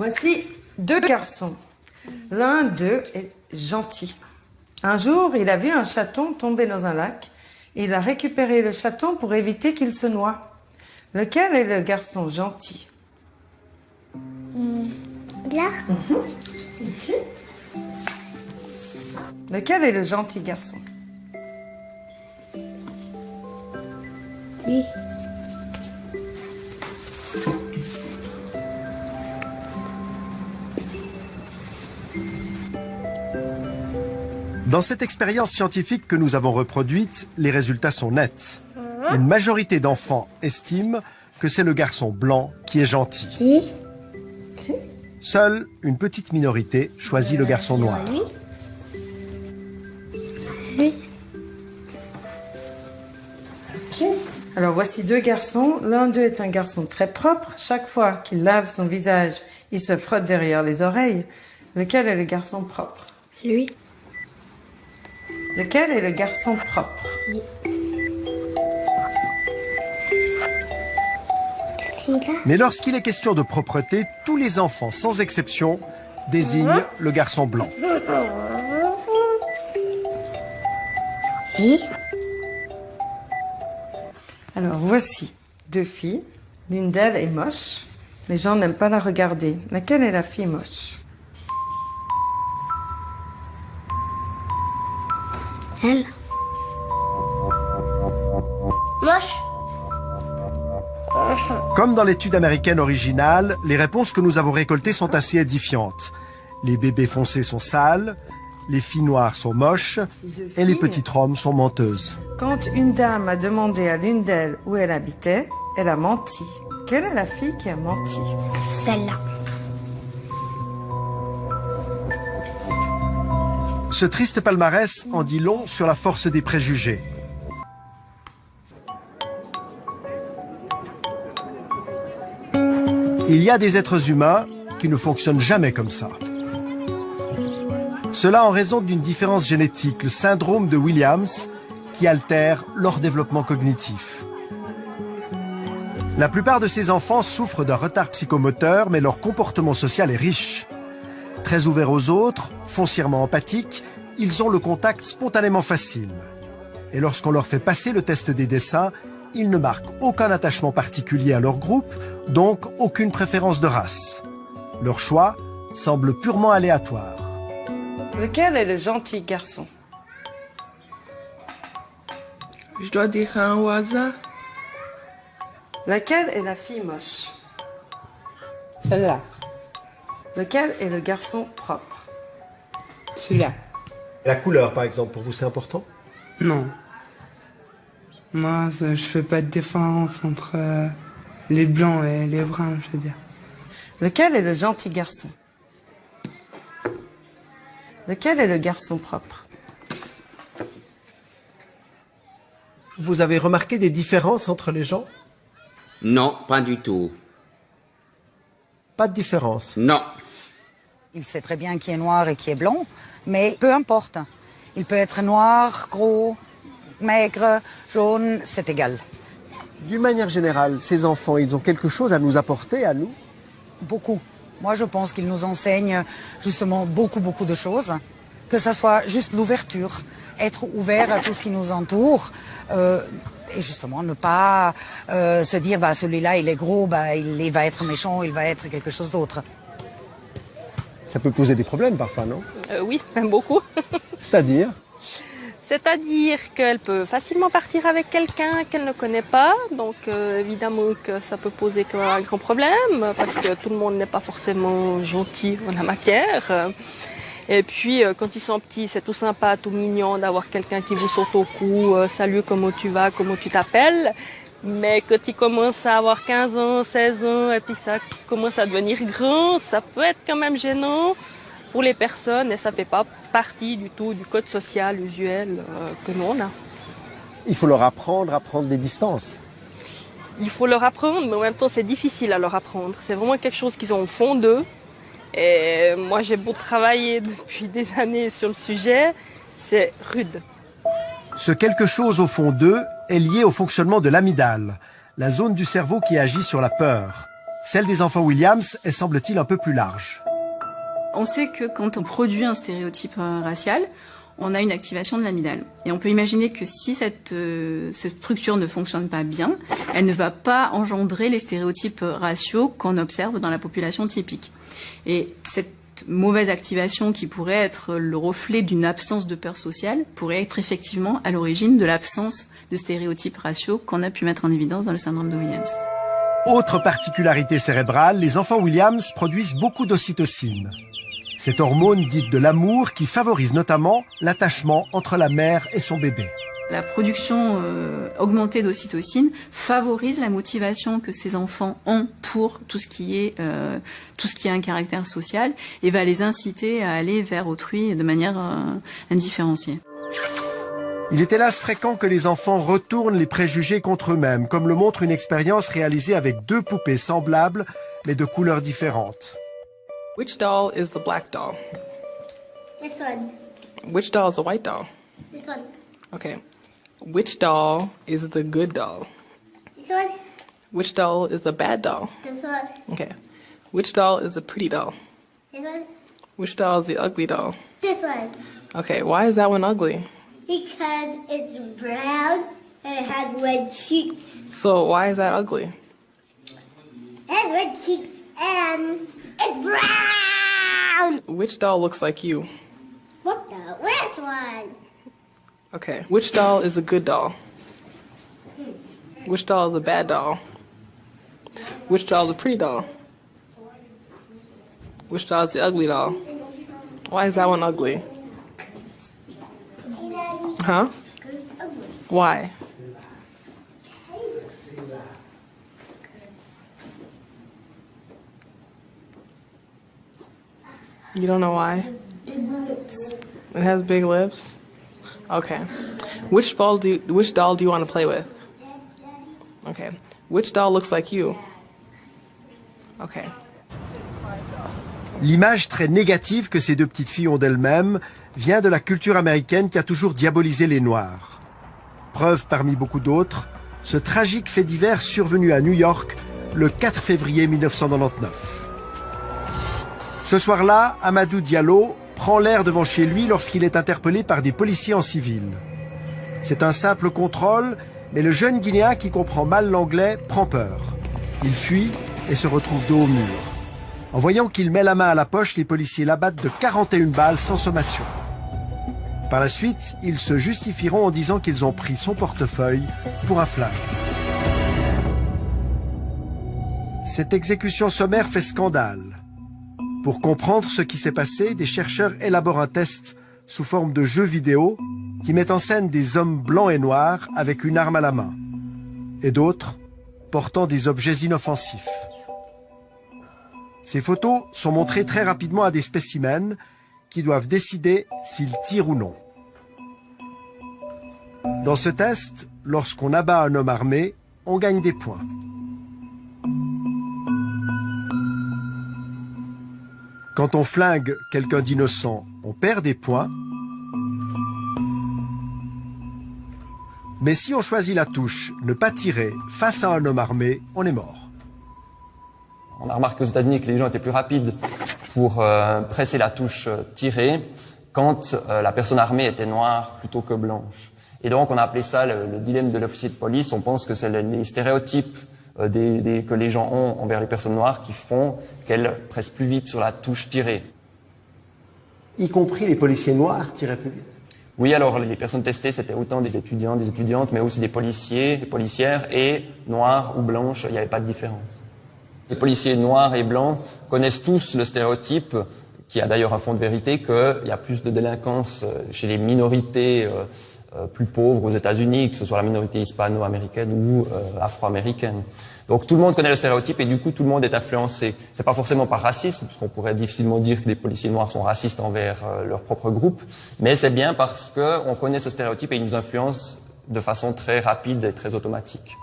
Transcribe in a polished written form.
Voici deux garçons. L'un d'eux est gentil. Un jour, il a vu un chaton tomber dans un lac. Il a récupéré le chaton pour éviter qu'il se noie. Lequel est le garçon gentil? Là. Ok. Lequel est le gentil garçon? Lui. Dans cette expérience scientifique que nous avons reproduite, les résultats sont nets. Une majorité d'enfants estiment que c'est le garçon blanc qui est gentil. Lui. Seule une petite minorité choisit le garçon noir. Lui. Lui. Alors voici deux garçons. L'un d'eux est un garçon très propre. Chaque fois qu'il lave son visage, il se frotte derrière les oreilles. Lequel est le garçon propre? Lui. Lequel est le garçon propre? Celui-là. Mais lorsqu'il est question de propreté, tous les enfants, sans exception, désignent le garçon blanc. Lui. Alors voici deux filles. L'une d'elles est moche. Les gens n'aiment pas la regarder. Laquelle est la fille moche? Elle. Moche. Comme dans l'étude américaine originale, les réponses que nous avons récoltées sont assez édifiantes. Les bébés foncés sont sales, les filles noires sont moches et les petites roms sont menteuses. Quand une dame a demandé à l'une d'elles où elle habitait, elle a menti. Quelle est la fille qui a menti? Celle-là. Ce triste palmarès en dit long sur la force des préjugés. Il y a des êtres humains qui ne fonctionnent jamais comme ça. Cela en raison d'une différence génétique, le syndrome de Williams, qui altère leur développement cognitif. La plupart de ces enfants souffrent d'un retard psychomoteur, mais leur comportement social est riche. Très ouverts aux autres, foncièrement empathiques, ils ont le contact spontanément facile. Et lorsqu'on leur fait passer le test des dessins, ils ne marquent aucun attachement particulier à leur groupe, donc aucune préférence de race. Leur choix semble purement aléatoire. Lequel est le gentil garçon? Je dois dire un au hasard. Laquelle est la fille moche? Celle-là. Lequel est le garçon propre? Celui-là. La couleur, par exemple, pour vous, c'est important? Non. Moi, je fais pas de différence entre les blancs et les bruns, je veux dire. Lequel est le gentil garçon? Lequel est le garçon propre? Vous avez remarqué des différences entre les gens? Non, pas du tout. Pas de différence. Non. Il sait très bien qui est noir et qui est blanc, mais peu importe. Il peut être noir, gros, maigre, jaune, c'est égal. D'une manière générale, ces enfants, ils ont quelque chose à nous apporter, à nous? Beaucoup. Moi, je pense qu'il nous enseigne justement beaucoup de choses. Que ça soit juste l'ouverture, être ouvert à tout ce qui nous entoure. Et justement, ne pas se dire, bah, celui-là, il est gros, bah, il va être méchant, il va être quelque chose d'autre. Ça peut poser des problèmes parfois, non? Oui, beaucoup. C'est-à-dire? C'est-à-dire qu'elle peut facilement partir avec quelqu'un qu'elle ne connaît pas. Donc évidemment que ça peut poser un grand problème parce que tout le monde n'est pas forcément gentil en la matière. Et puis quand ils sont petits, c'est tout sympa, tout mignon d'avoir quelqu'un qui vous saute au cou. Salut, comment tu vas, comment tu t'appelles? Mais quand ils commencent à avoir 15 ans, 16 ans et puis ça commence à devenir grand, ça peut être quand même gênant pour les personnes et ça ne fait pas partie du tout du code social usuel que nous on a. Il faut leur apprendre à prendre des distances. Il faut leur apprendre, mais en même temps c'est difficile à leur apprendre. C'est vraiment quelque chose qu'ils ont au fond d'eux. Et moi j'ai beau travailler depuis des années sur le sujet, c'est rude. Ce quelque chose au fond d'eux est lié au fonctionnement de l'amygdale, la zone du cerveau qui agit sur la peur. celle des enfants Williams est, semble-t-il, un peu plus large. On sait que quand on produit un stéréotype racial, on a une activation de l'amygdale. Et on peut imaginer que si cette structure ne fonctionne pas bien, elle ne va pas engendrer les stéréotypes raciaux qu'on observe dans la population typique. Et cette mauvaise activation qui pourrait être le reflet d'une absence de peur sociale pourrait être effectivement à l'origine de l'absence de stéréotypes raciaux qu'on a pu mettre en évidence dans le syndrome de Williams. Autre particularité cérébrale, les enfants Williams produisent beaucoup d'ocytocine. Cette hormone dite de l'amour qui favorise notamment l'attachement entre la mère et son bébé. La production augmentée d'ocytocine favorise la motivation que ces enfants ont pour tout ce qui a un caractère social et va les inciter à aller vers autrui de manière indifférenciée. Il est hélas fréquent que les enfants retournent les préjugés contre eux-mêmes, comme le montre une expérience réalisée avec 2 poupées semblables, mais de couleurs différentes. Which doll is the black doll? This one. Which doll is the white doll? This one. Okay. Which doll is the good doll? This one. Which doll is the bad doll? This one. Okay. Which doll is the pretty doll? This one. Which doll is the ugly doll? This one. Okay, why is that one ugly? Because it's brown and it has red cheeks. So why is that ugly? It has red cheeks and it's brown. Which doll looks like you? What the? This one. Okay. Which doll is a good doll? Which doll is a bad doll? Which doll is a pretty doll? Which doll is the ugly doll? Why is that one ugly? Huh? Why? You don't know why? It has big lips? Okay. Which doll do you want to play with? Okay. Which doll looks like you? Okay. L'image très négative que ces 2 petites filles ont d'elles-mêmes vient de la culture américaine qui a toujours diabolisé les Noirs. Preuve parmi beaucoup d'autres, ce tragique fait divers survenu à New York le 4 février 1999. Ce soir-là, Amadou Diallo prend l'air devant chez lui lorsqu'il est interpellé par des policiers en civil. C'est un simple contrôle, mais le jeune Guinéen qui comprend mal l'anglais prend peur. Il fuit et se retrouve dos au mur. En voyant qu'il met la main à la poche, les policiers l'abattent de 41 balles sans sommation. Par la suite, ils se justifieront en disant qu'ils ont pris son portefeuille pour un flingue. Cette exécution sommaire fait scandale. Pour comprendre ce qui s'est passé, des chercheurs élaborent un test sous forme de jeu vidéo qui met en scène des hommes blancs et noirs avec une arme à la main, et d'autres portant des objets inoffensifs. Ces photos sont montrées très rapidement à des spécimens qui doivent décider s'ils tirent ou non. Dans ce test, lorsqu'on abat un homme armé, on gagne des points. Quand on flingue quelqu'un d'innocent, on perd des points. Mais si on choisit la touche « Ne pas tirer » face à un homme armé, on est mort. On a remarqué aux États-Unis que les gens étaient plus rapides pour presser la touche « Tirer » quand la personne armée était noire plutôt que blanche. Et donc on a appelé ça le dilemme de l'officier de police. On pense que c'est les stéréotypes que les gens ont envers les personnes noires qui font qu'elles pressent plus vite sur la touche « Tirer ». Y compris les policiers noirs tiraient plus vite. Oui, alors les personnes testées, c'était autant des étudiants, des étudiantes, mais aussi des policiers, des policières, et noirs ou blanches, il n'y avait pas de différence. Les policiers noirs et blancs connaissent tous le stéréotype, qui a d'ailleurs un fond de vérité, qu'il y a plus de délinquance chez les minorités plus pauvres aux États-Unis, que ce soit la minorité hispano-américaine ou afro-américaine. Donc tout le monde connaît le stéréotype et du coup tout le monde est influencé. C'est pas forcément par racisme, puisqu'on pourrait difficilement dire que les policiers noirs sont racistes envers leur propre groupe, mais c'est bien parce qu'on connaît ce stéréotype et il nous influence de façon très rapide et très automatique.